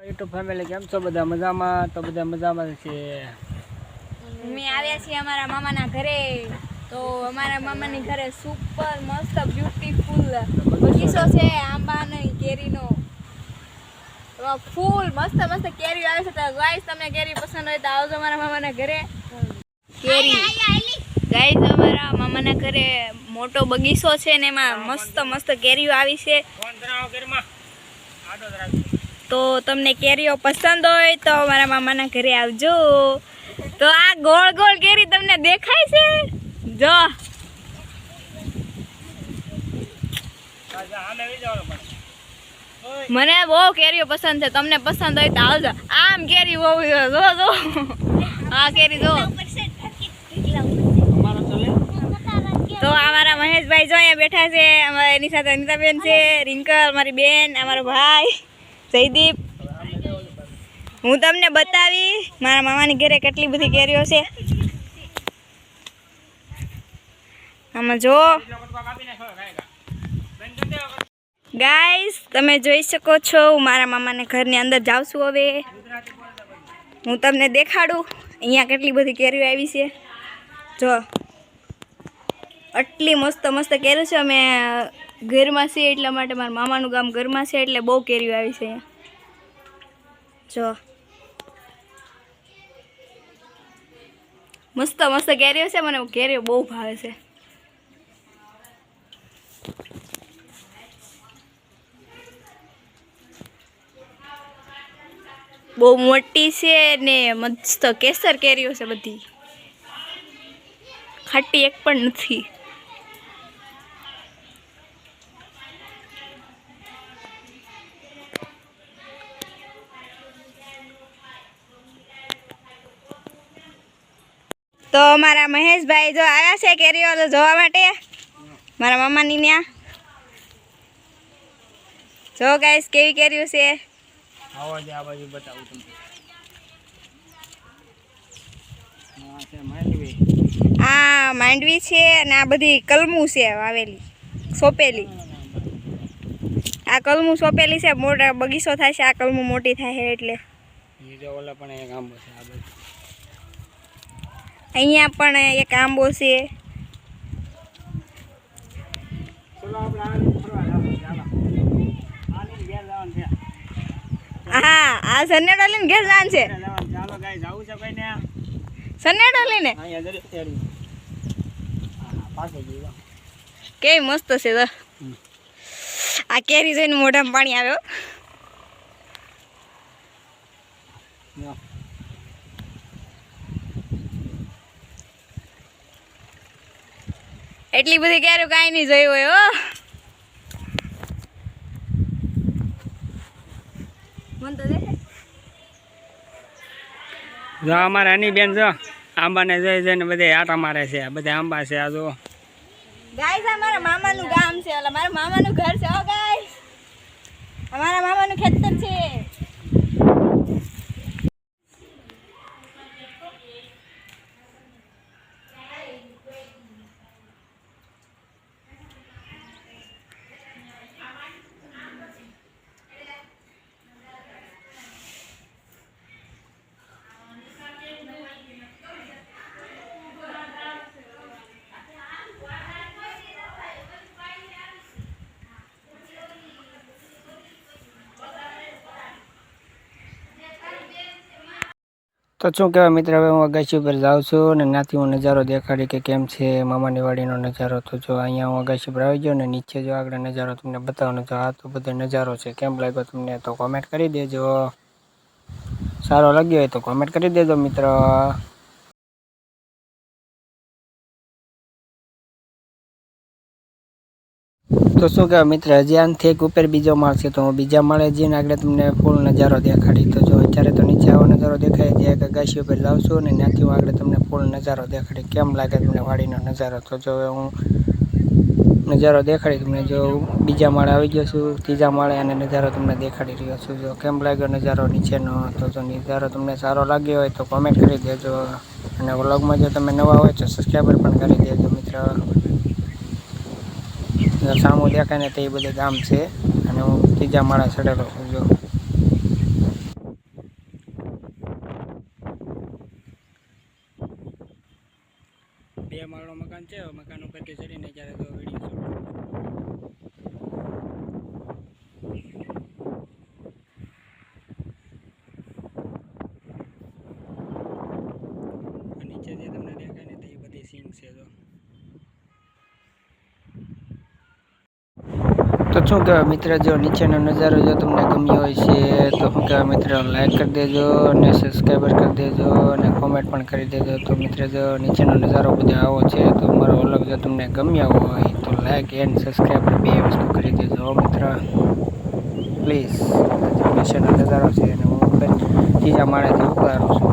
YouTube family કેમ છો? બધા મજામાં? તો બધા મજામાં છે. અમે આવ્યા છીએ અમારા મામાના ઘરે. તો અમારા મામાની ઘરે સુપર મસ્ત બ્યુટીફુલ બગીચો છે આંબાનો કેરીનો. ફૂલ મસ્ત મસ્ત કેરી આવે છે. તો ગાઈસ તમને કેરી પસંદ હોય તો આવજો અમારા મામાના ઘરે. કેરી ગાઈસ અમારા મામાના ઘરે મોટો બગીચો છે ને એમાં મસ્ત મસ્ત કેરીઓ આવી છે. તો તમને કેરીઓ પસંદ હોય તો અમારા મામાના ઘરે આવજો. તો આ ગોળ ગોળ કેરી તમને દેખાય છે? જો મને બહુ કેરીઓ પસંદ છે. તમને પસંદ હોય તો આવજો. આમ કેરી બહુ જો જો આ કેરી જો. તો અમારા મહેશભાઈ જો અહીંયા બેઠા છે. એની સાથે અનિતાબેન છે, રિંકલ મારી બેન, અમારો ભાઈ જયદીપ. હું તમને બતાવી મારા મામાની ઘરે કેટલી બધી કેરીઓ છે. આમાં જો ગાઈસ તમે જોઈ શકો છો. હું મારા મામાના ઘરની અંદર જાઉં છું. હવે હું તમને દેખાડું અહીંયા કેટલી બધી કેરીઓ આવી છે. જો આટલી મસ્ત મસ્ત કેરીઓ છે. અમે ઘરમાં છીએ એટલા માટે, મારા મામાનું ગામ ઘરમાં છે એટલે બહુ કેરીઓ આવી છે અહીંયા. જો મસ્ત મસ્ત કેરીઓ છે. મને કેરીઓ બહુ ભાવે છે. બહુ મોટી છે ને મસ્ત કેસર કેરીઓ છે. બધી ખાટી એક પણ નથી. તો મારા મહેશભાઈ જો આવ્યા છે કેરીઓ જોવા માટે મારા મામાની ત્યાં. જો ગાઈસ કેવી કેરીઓ છે. આવો જ આ બાજુ બતાવું તમને. આ માંડવી છે અને આ બધી કલમું છે વાવેલી સોંપેલી. આ કલમું સોંપેલી છે. મોટા બગીચો થાય છે. આ કલમું મોટી થાય છે એટલે. ઓલા પણ એક આંબો છે આ બાજુ. અહીંયા પણ એક આંબો છે. હા આ સન્નેડો લઈને ઘેર જવાનું છે. ચાલો ગાઈસ આવું છે ભાઈ ને સન્નેડો લઈને કેવી મસ્ત છે. તો આ કેરી જોઈને મોઢામાં પાણી આવ્યો. એટલી બધી કેરીઓ કાંઈ નહીં જોઈ હોય. હો મન તો દેખાય. જો અમારા હની બેન જો આંબાને જોઈ જોઈને બધે આટા મારે છે. બધા આંબા છે. આ જો ગાઈસ અમારા મામાનું ગામ છે. ઓલા મારા મામાનું ઘર છે. હો ગાઈસ અમારા મામાનું ખેતર છે. તો શું કહેવાય મિત્ર, હવે હું અગાસી ઉપર જાઉં છું અને ત્યાંથી હું નજારો દેખાડી કે કેમ છે મામાની વાડીનો નજારો. તો જો અહીંયા હું અગાસી ઉપર આવી ગયો ને નીચે જો આગળ નજારો તમને બતાવવાનો. તો આ તો બધો નજારો છે. કેમ લાગ્યો તમને તો કોમેન્ટ કરી દેજો. સારો લાગ્યો હોય તો કોમેન્ટ કરી દેજો મિત્ર. તો શું કહેવાય મિત્ર, હજી આનથી એક ઉપર બીજો માળ છે. તો હું બીજા માળે જઈને આગળ તમને ફૂલ નજારો દેખાડી. તો જો અત્યારે તો નીચે આવો નજારો દેખાય છે. એક અગાસી ઉપર જાઉં છું અને ત્યાંથી હું આગળ તમને ફૂલ નજારો દેખાડી કેમ લાગે તમને વાડીનો નજારો. તો જો હું નજારો દેખાડી તમને. જો બીજા માળે આવી ગયો છું, ત્રીજા માળે, અને નજારો તમને દેખાડી રહ્યો છું. જો કેમ લાગ્યો નજારો નીચેનો. તો જો નજારો તમને સારો લાગ્યો હોય તો કોમેન્ટ કરી દેજો. અને વ્લોગમાં જો તમે નવા હોય તો સબસ્ક્રાઈબર પણ કરી દેજો મિત્ર. સામું દેખાય ને તે બધે ગામ છે અને હું ત્રીજા માળે ચડેલો છું. જો 2 માળનું મકાન છે. મકાન ઉપરથી ચડીને જ્યારે તો વિડીયો શૂટ નીચે જે તમને દેખાય ને તે બધી સીંગ છે. તો શું કહેવાય મિત્ર, જો નીચેનો નજારો જો તમને ગમ્યો હોય છે તો શું કહેવાય મિત્ર, લાઈક કરી દેજો અને સબસ્ક્રાઈબર કરી દેજો અને કોમેન્ટ પણ કરી દેજો. તો મિત્ર, જો નીચેનો નજારો બધો આવો છે તો મારો વ્લોગ જો તમને ગમ્યો હોય તો લાઈક એન્ડ સબસ્ક્રાઈબર 2 વસ્તુ કરી દેજો મિત્ર, પ્લીઝ. નીચેનો નજારો છે અને હું ત્રીજા માળેથી ઉતારું છું.